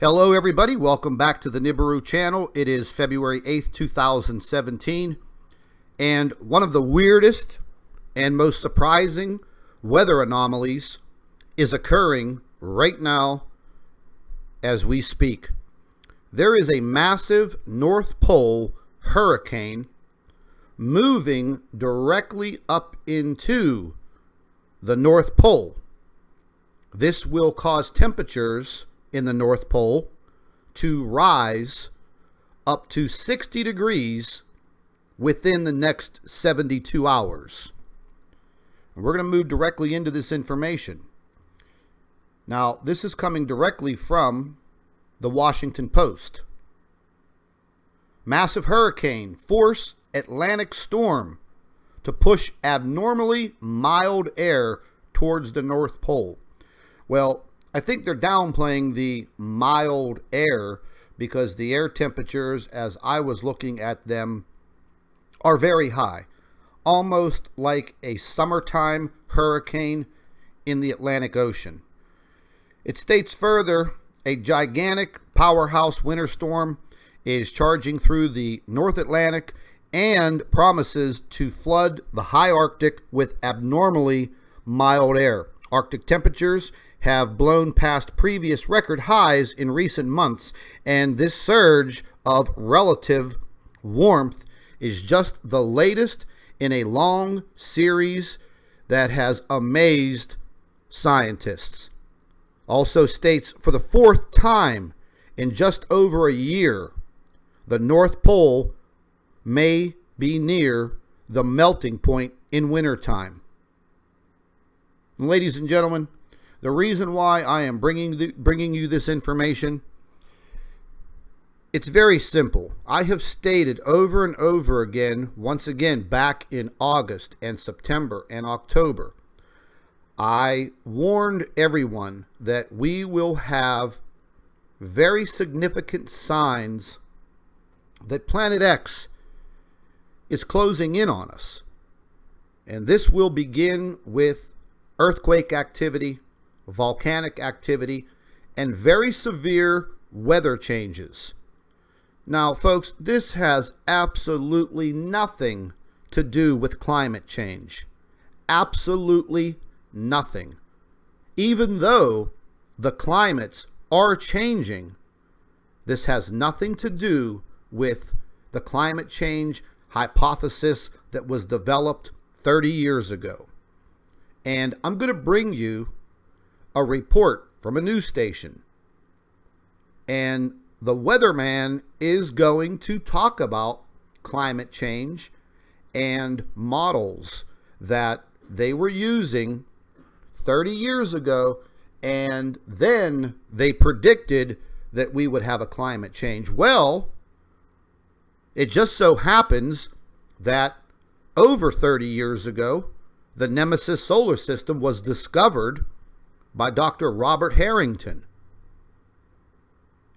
Hello everybody, welcome back to the Nibiru channel. It is February 8th, 2017, and one of the weirdest and most surprising weather anomalies is occurring right now as we speak. There is a massive North Pole hurricane moving directly up into the North Pole. This will cause temperatures in the North Pole to rise up to 60 degrees within the next 72 hours. And we're going to move directly into this information. Now, this is coming directly from the Washington Post. Massive hurricane force Atlantic storm to push abnormally mild air towards the North Pole. Well, I think they're downplaying the mild air because the air temperatures, as I was looking at them, are very high. Almost like a summertime hurricane in the Atlantic Ocean. It states further, a gigantic powerhouse winter storm is charging through the North Atlantic and promises to flood the high Arctic with abnormally mild air. Arctic temperatures have blown past previous record highs in recent months, and this surge of relative warmth is just the latest in a long series that has amazed scientists. Also states, for the fourth time in just over a year, the North Pole may be near the melting point in wintertime. Ladies and gentlemen, the reason why I am bringing you this information, it's very simple. I have stated over and over again, once again, back in August and September and October, I warned everyone that we will have very significant signs that Planet X is closing in on us. And this will begin with earthquake activity, volcanic activity, and very severe weather changes. Now, folks, this has absolutely nothing to do with climate change. Absolutely nothing. Even though the climates are changing, this has nothing to do with the climate change hypothesis that was developed 30 years ago. And I'm going to bring you a report from a news station. And the weatherman is going to talk about climate change and models that they were using 30 years ago, and then they predicted that we would have a climate change. Well, it just so happens that over 30 years ago, the Nemesis solar system was discovered by Dr. Robert Harrington.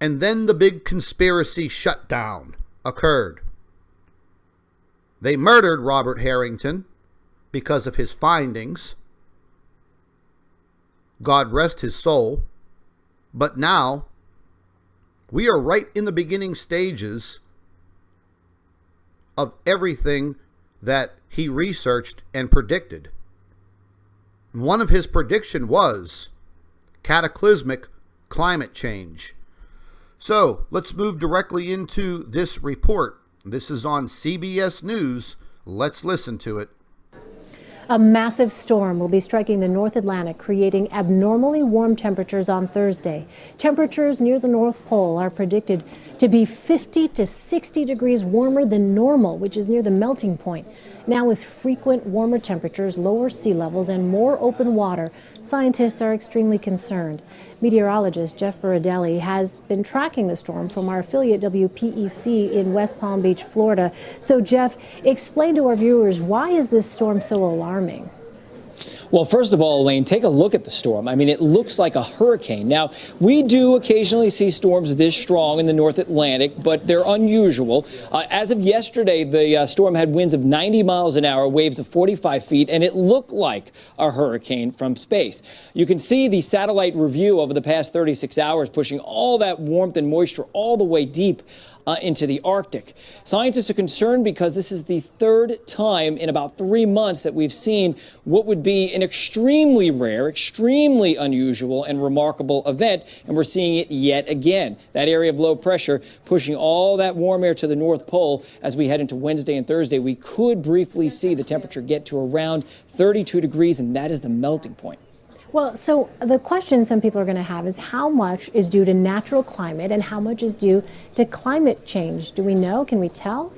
And then the big conspiracy shutdown occurred. They murdered Robert Harrington because of his findings. God rest his soul. But now, we are right in the beginning stages of everything that he researched and predicted. One of his prediction was cataclysmic climate change. So let's move directly into this report. This is on CBS News. Let's listen to it. A massive storm will be striking the North Atlantic, creating abnormally warm temperatures on Thursday. Temperatures near the North Pole are predicted to be 50 to 60 degrees warmer than normal, which is near the melting point. Now, with frequent warmer temperatures, lower sea levels, and more open water, scientists are extremely concerned. Meteorologist Jeff Baradelli has been tracking the storm from our affiliate WPEC in West Palm Beach, Florida. So, Jeff, explain to our viewers, why is this storm so alarming? Well, first of all, Elaine, take a look at the storm. I mean, it looks like a hurricane. Now, we do occasionally see storms this strong in the North Atlantic, but they're unusual. As of yesterday, the storm had winds of 90 miles an hour, waves of 45 feet, and it looked like a hurricane from space. You can see the satellite review over the past 36 hours pushing all that warmth and moisture all the way deep into the Arctic. Scientists are concerned because this is the third time in about 3 months that we've seen what would be an extremely rare, extremely unusual and remarkable event, and we're seeing it yet again. That area of low pressure pushing all that warm air to the North Pole. As we head into Wednesday and Thursday, we could briefly see the temperature get to around 32 degrees, and that is the melting point. Well, so the question some people are going to have is how much is due to natural climate and how much is due to climate change? Do we know? Can we tell?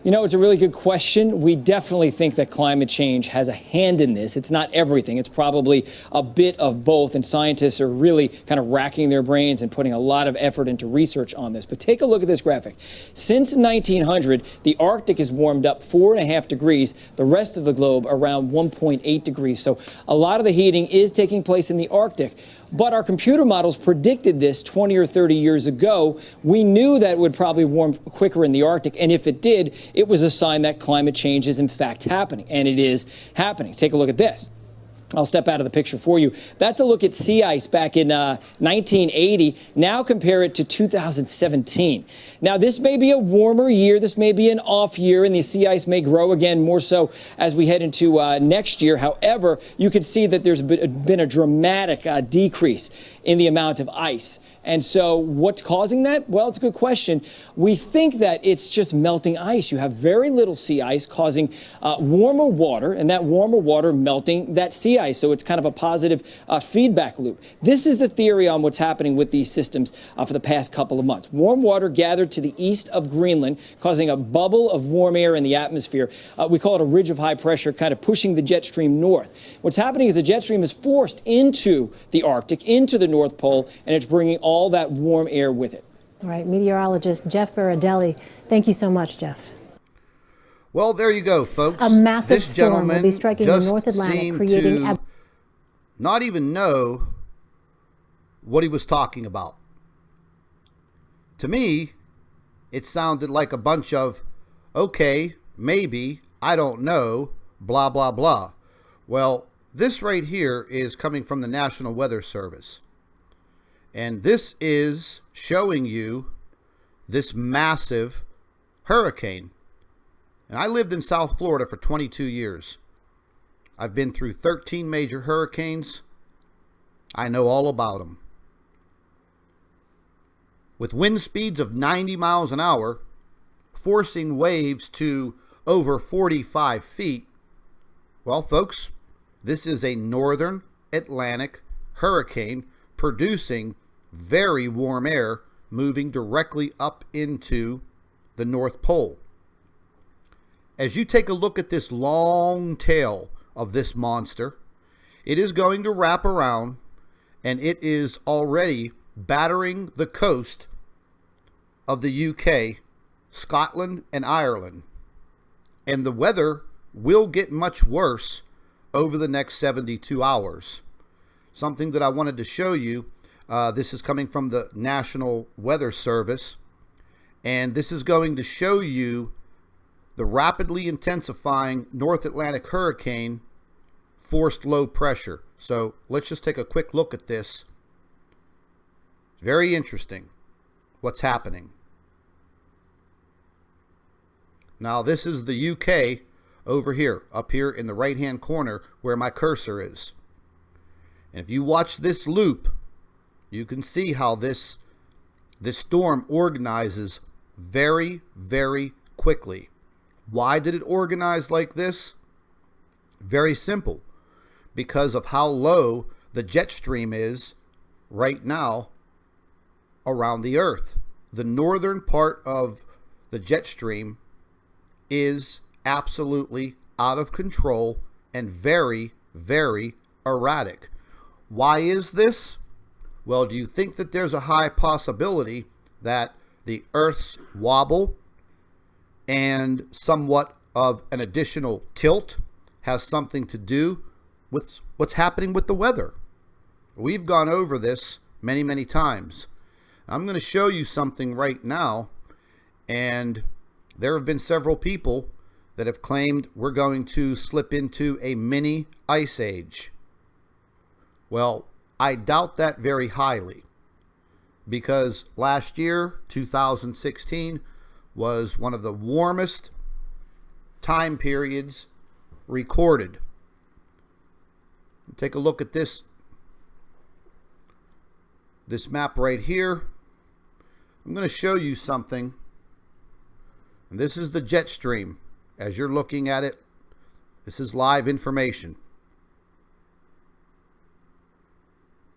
You know, it's a really good question. We definitely think that climate change has a hand in this. It's not everything. It's probably a bit of both, and scientists are really kind of racking their brains and putting a lot of effort into research on this. But take a look at this graphic. Since 1900, the Arctic has warmed up 4.5 degrees, the rest of the globe around 1.8 degrees. So a lot of the heating is taking place in the Arctic. But our computer models predicted this 20 or 30 years ago. We knew that it would probably warm quicker in the Arctic, and if it did, it was a sign that climate change is in fact happening, and it is happening. Take a look at this. I'll step out of the picture for you. That's a look at sea ice back in 1980. Now compare it to 2017. Now, this may be a warmer year. This may be an off year, and the sea ice may grow again more so as we head into next year. However, you can see that there's been a dramatic decrease in the amount of ice. And so what's causing that? Well, it's a good question. We think that it's just melting ice. You have very little sea ice causing warmer water, and that warmer water melting that sea ice. So it's kind of a positive feedback loop. This is the theory on what's happening with these systems for the past couple of months. Warm water gathered to the east of Greenland, causing a bubble of warm air in the atmosphere. We call it a ridge of high pressure, kind of pushing the jet stream north. What's happening is the jet stream is forced into the Arctic, into the North Pole, and it's bringing all that warm air with it. All right, meteorologist Jeff Baradelli. Thank you so much, Jeff. Well, there you go, folks. A massive storm will be striking the North Atlantic, creating not even know what he was talking about. To me, it sounded like a bunch of, okay, maybe, I don't know, blah, blah, blah. Well, this right here is coming from the National Weather Service. And this is showing you this massive hurricane. And I lived in South Florida for 22 years. I've been through 13 major hurricanes. I know all about them. With wind speeds of 90 miles an hour, forcing waves to over 45 feet, well, folks, this is a northern Atlantic hurricane producing very warm air moving directly up into the North Pole. As you take a look at this long tail of this monster, it is going to wrap around, and it is already battering the coast of the UK, Scotland, and Ireland. And the weather will get much worse over the next 72 hours. Something that I wanted to show you, this is coming from the National Weather Service, and this is going to show you the rapidly intensifying North Atlantic hurricane forced low pressure. So let's just take a quick look at this. It's very interesting what's happening. Now this is the UK over here, up here in the right hand corner where my cursor is. And if you watch this loop, you can see how this storm organizes very, very quickly. Why did it organize like this? Very simple. Because of how low the jet stream is right now around the Earth. The northern part of the jet stream is absolutely out of control and very, very erratic. Why is this? Well, do you think that there's a high possibility that the Earth's wobble and somewhat of an additional tilt has something to do what's happening with the weather. We've gone over this many, many times. I'm going to show you something right now, and there have been several people that have claimed we're going to slip into a mini ice age. Well, I doubt that very highly, because last year, 2016, was one of the warmest time periods recorded. Take a look at this map right here. I'm going to show you something, and this is the jet stream. As you're looking at it, this is live information.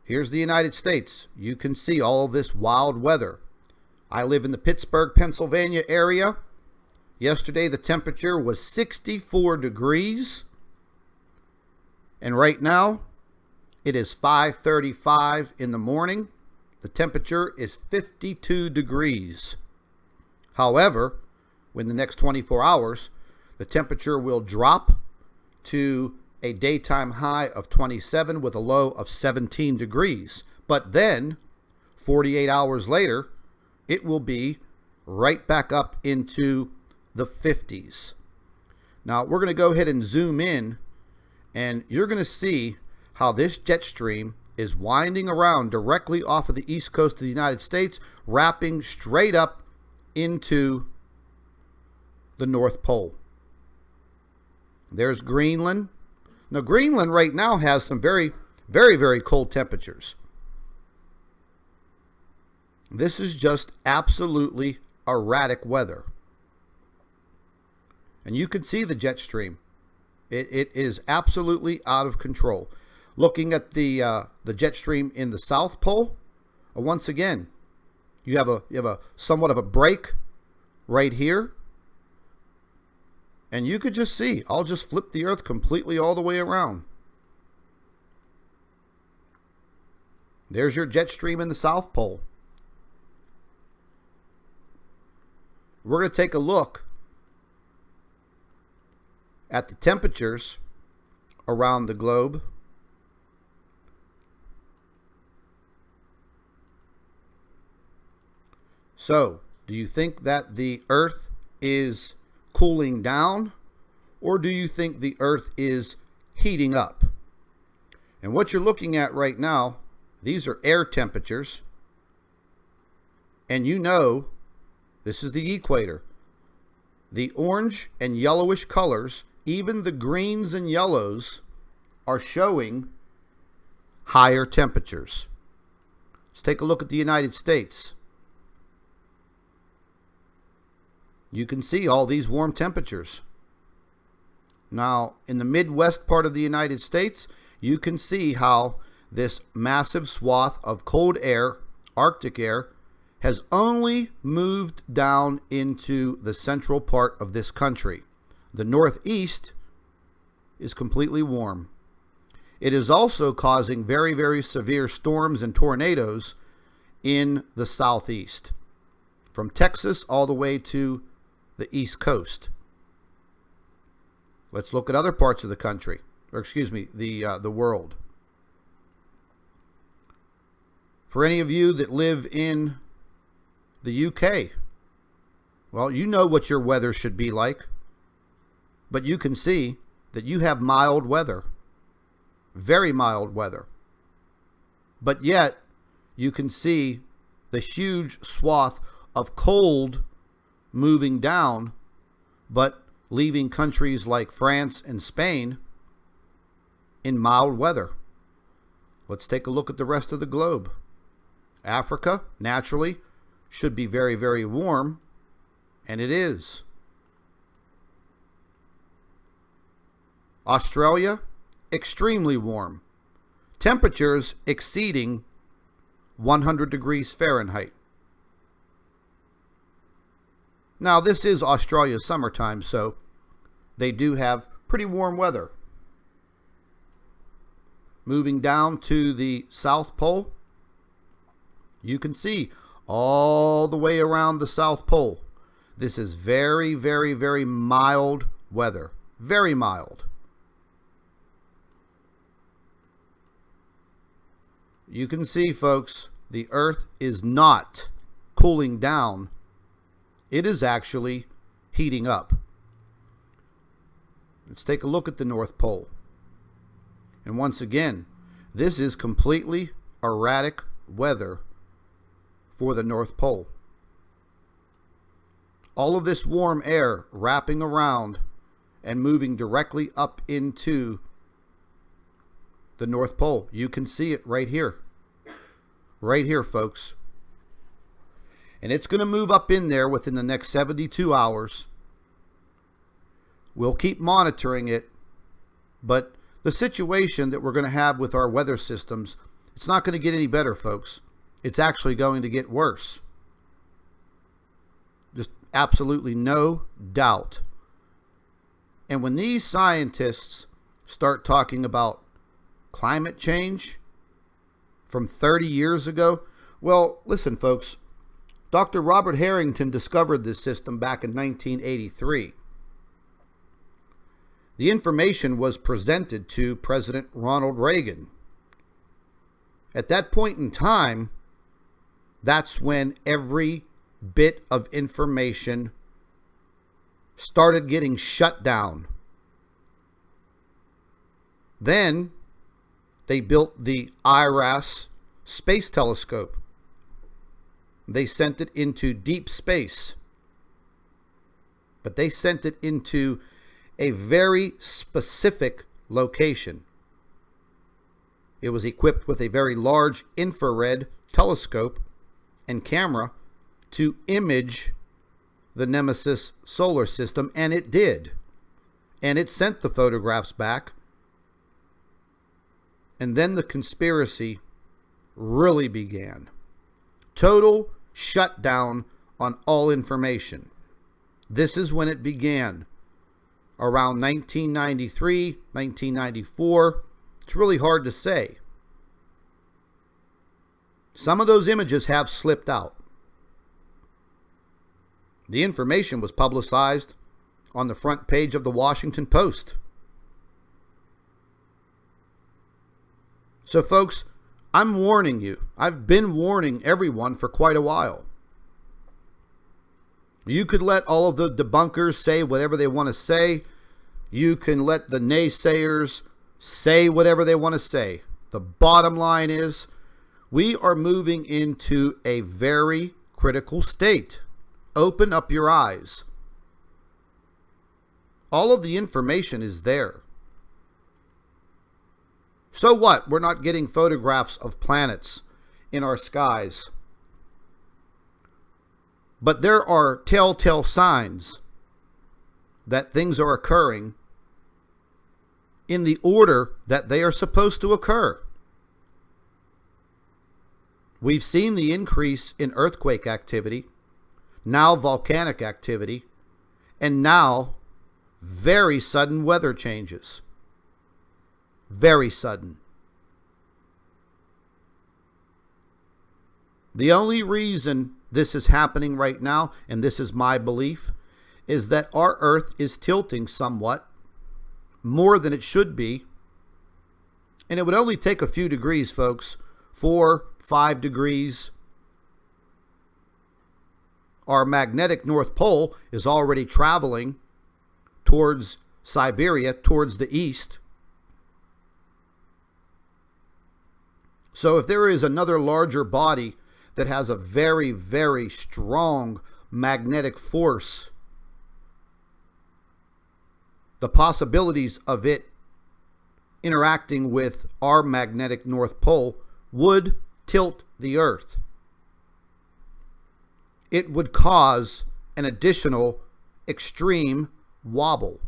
Here's the United States. You can see all of this wild weather. I live in the Pittsburgh, Pennsylvania area. Yesterday the temperature was 64 degrees. And right now it is 5:35 in the morning. The temperature is 52 degrees. However, within the next 24 hours, the temperature will drop to a daytime high of 27 with a low of 17 degrees. But then, 48 hours later, it will be right back up into the 50s. Now, we're going to go ahead and zoom in, and you're going to see how this jet stream is winding around directly off of the east coast of the United States, wrapping straight up into the North Pole. There's Greenland. Now, Greenland right now has some very, very, very cold temperatures. This is just absolutely erratic weather. And you can see the jet stream. It is absolutely out of control. Looking at the jet stream in the South Pole, once again, you have a somewhat of a break right here. And you could just see, I'll just flip the Earth completely all the way around. There's your jet stream in the South Pole. We're going to take a look at the temperatures around the globe. So, do you think that the Earth is cooling down, or do you think the Earth is heating up? And what you're looking at right now, these are air temperatures, and you know this is the equator. The orange and yellowish colors, even the greens and yellows, are showing higher temperatures. Let's take a look at the United States. You can see all these warm temperatures. Now, in the Midwest part of the United States, you can see how this massive swath of cold air, Arctic air, has only moved down into the central part of this country. The Northeast is completely warm. It is also causing very, very severe storms and tornadoes in the Southeast, from Texas all the way to the East Coast. Let's look at other parts of the country, or excuse me, the world. For any of you that live in the UK, well, you know what your weather should be like, but you can see that you have mild weather, very mild weather. But yet, you can see the huge swath of cold moving down, but leaving countries like France and Spain in mild weather. Let's take a look at the rest of the globe. Africa, naturally, should be very, very warm, and it is. Australia, extremely warm. Temperatures exceeding 100 degrees Fahrenheit. Now, this is Australia's summertime, so they do have pretty warm weather. Moving down to the South Pole, you can see all the way around the South Pole. This is very, very, very mild weather. Very mild. you can see, folks, the Earth is not cooling down. It is actually heating up. Let's take a look at the North Pole. And once again, this is completely erratic weather for the North Pole. All of this warm air wrapping around and moving directly up into the North Pole. You can see it right here. Right here, folks. And it's going to move up in there within the next 72 hours. We'll keep monitoring it, but the situation that we're going to have with our weather systems, it's not going to get any better, folks. It's actually going to get worse. Just absolutely no doubt. And when these scientists start talking about climate change from 30 years ago, well, listen, folks, Dr. Robert Harrington discovered this system back in 1983. The information was presented to President Ronald Reagan. At that point in time, that's when every bit of information started getting shut down. Then they built the IRAS space telescope. They sent it into deep space. But they sent it into a very specific location. It was equipped with a very large infrared telescope and camera to image the Nemesis solar system, and it did. And it sent the photographs back. And then the conspiracy really began. Total shutdown on all information. This is when it began. Around 1993, 1994. It's really hard to say. Some of those images have slipped out. The information was publicized on the front page of the Washington Post. So, folks, I'm warning you. I've been warning everyone for quite a while. You could let all of the debunkers say whatever they want to say. You can let the naysayers say whatever they want to say. The bottom line is, we are moving into a very critical state. Open up your eyes. All of the information is there. So what? We're not getting photographs of planets in our skies. But there are telltale signs that things are occurring in the order that they are supposed to occur. We've seen the increase in earthquake activity, now volcanic activity, and now very sudden weather changes. Very sudden. The only reason this is happening right now, and this is my belief, is that our Earth is tilting somewhat more than it should be. And it would only take a few degrees, folks. 4, 5 degrees. Our magnetic North Pole is already traveling towards Siberia, towards the east. So if there is another larger body that has a very, very strong magnetic force, the possibilities of it interacting with our magnetic North Pole would tilt the Earth. It would cause an additional extreme wobble.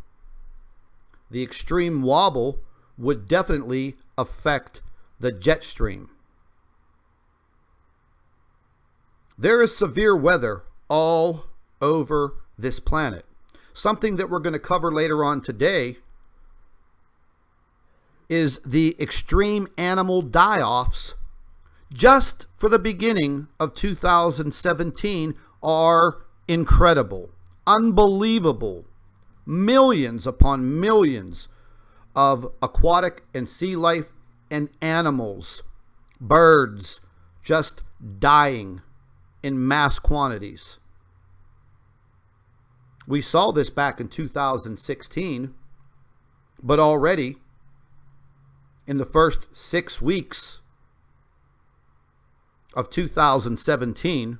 The extreme wobble would definitely affect the jet stream. There is severe weather all over this planet. Something that we're going to cover later on today is the extreme animal die-offs just for the beginning of 2017 are incredible, unbelievable. Millions upon millions of aquatic and sea life and animals birds just dying in mass quantities. We saw this back in 2016, but already in the first 6 weeks of 2017,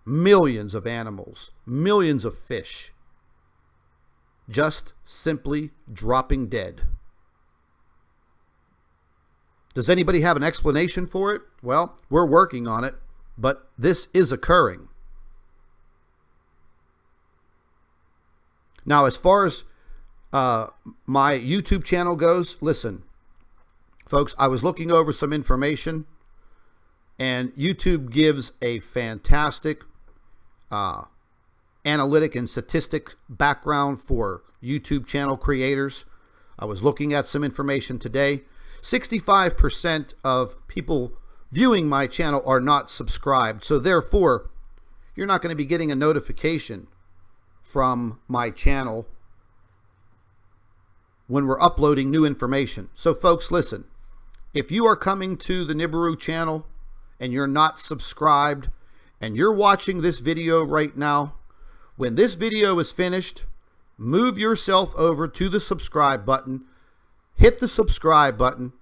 millions of animals, millions of fish, just simply dropping dead. Does anybody have an explanation for it? Well, we're working on it, but this is occurring. Now, as far as my YouTube channel goes, listen, folks, I was looking over some information, and YouTube gives a fantastic analytic and statistic background for YouTube channel creators. I was looking at some information today. 65% of people viewing my channel are not subscribed, so therefore you're not going to be getting a notification from my channel when we're uploading new information. So folks, listen, if you are coming to the Nibiru channel and you're not subscribed and you're watching this video right now, when this video is finished, move yourself over to the subscribe button, hit the subscribe button,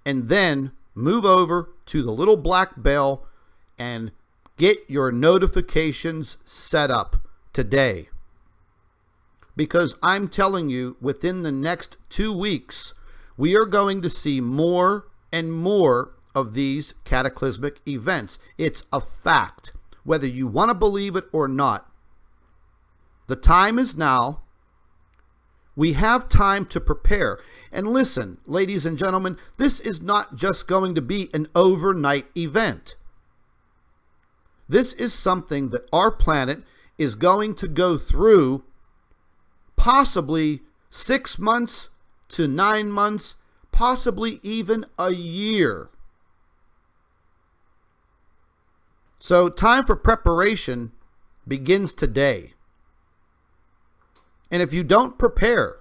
and then move over to the little black bell and get your notifications set up today. Because I'm telling you, within the next 2 weeks, we are going to see more and more of these cataclysmic events. It's a fact, whether you want to believe it or not. The time is now. We have time to prepare. And listen, ladies and gentlemen, this is not just going to be an overnight event. This is something that our planet is going to go through possibly 6 months to 9 months, possibly even a year. So time for preparation begins today. And if you don't prepare,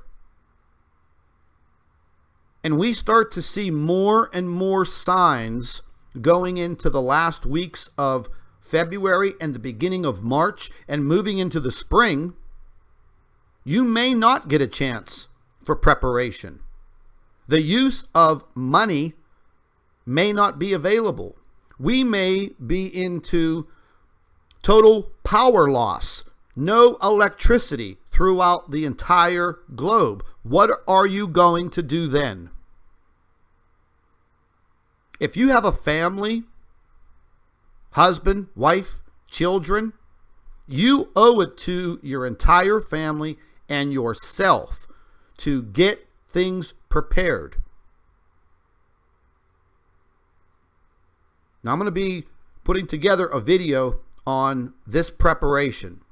and we start to see more and more signs going into the last weeks of February and the beginning of March and moving into the spring, you may not get a chance for preparation. The use of money may not be available. We may be into total power loss, no electricity throughout the entire globe. What are you going to do then? If you have a family, husband, wife, children, you owe it to your entire family and yourself to get things prepared. Now I'm going to be putting together a video on this preparation.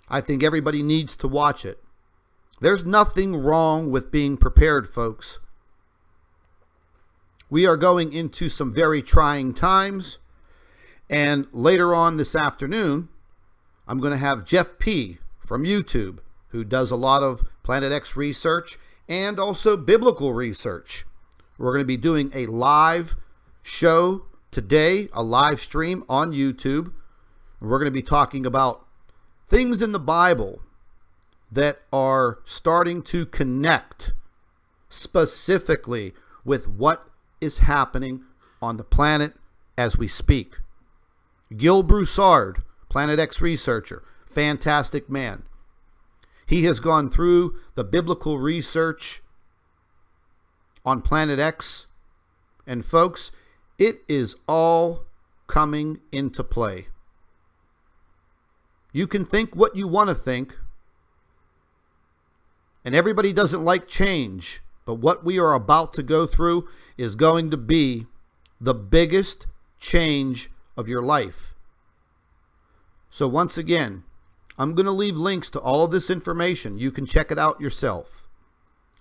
I think everybody needs to watch it. There's nothing wrong with being prepared, folks. We are going into some very trying times, and later on this afternoon, I'm going to have Jeff P. from YouTube, who does a lot of Planet X research and also biblical research. We're going to be doing a live show today, a live stream on YouTube. We're going to be talking about things in the Bible that are starting to connect specifically with what is happening on the planet as we speak. Gil Broussard, Planet X researcher, fantastic man. He has gone through the biblical research on Planet X, and folks, it is all coming into play. You can think what you want to think, and everybody doesn't like change, but what we are about to go through is going to be the biggest change of your life. So once again, I'm going to leave links to all of this information. You can check it out yourself.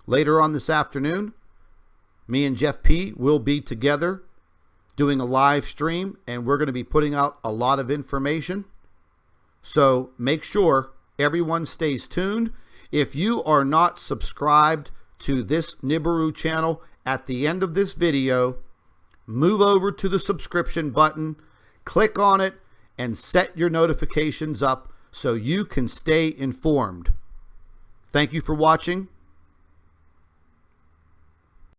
Later on this afternoon, me and Jeff P. will be together doing a live stream, and we're going to be putting out a lot of information. So make sure everyone stays tuned. If you are not subscribed to this Nibiru channel at the end of this video, move over to the subscription button, click on it, and set your notifications up so you can stay informed. Thank you for watching.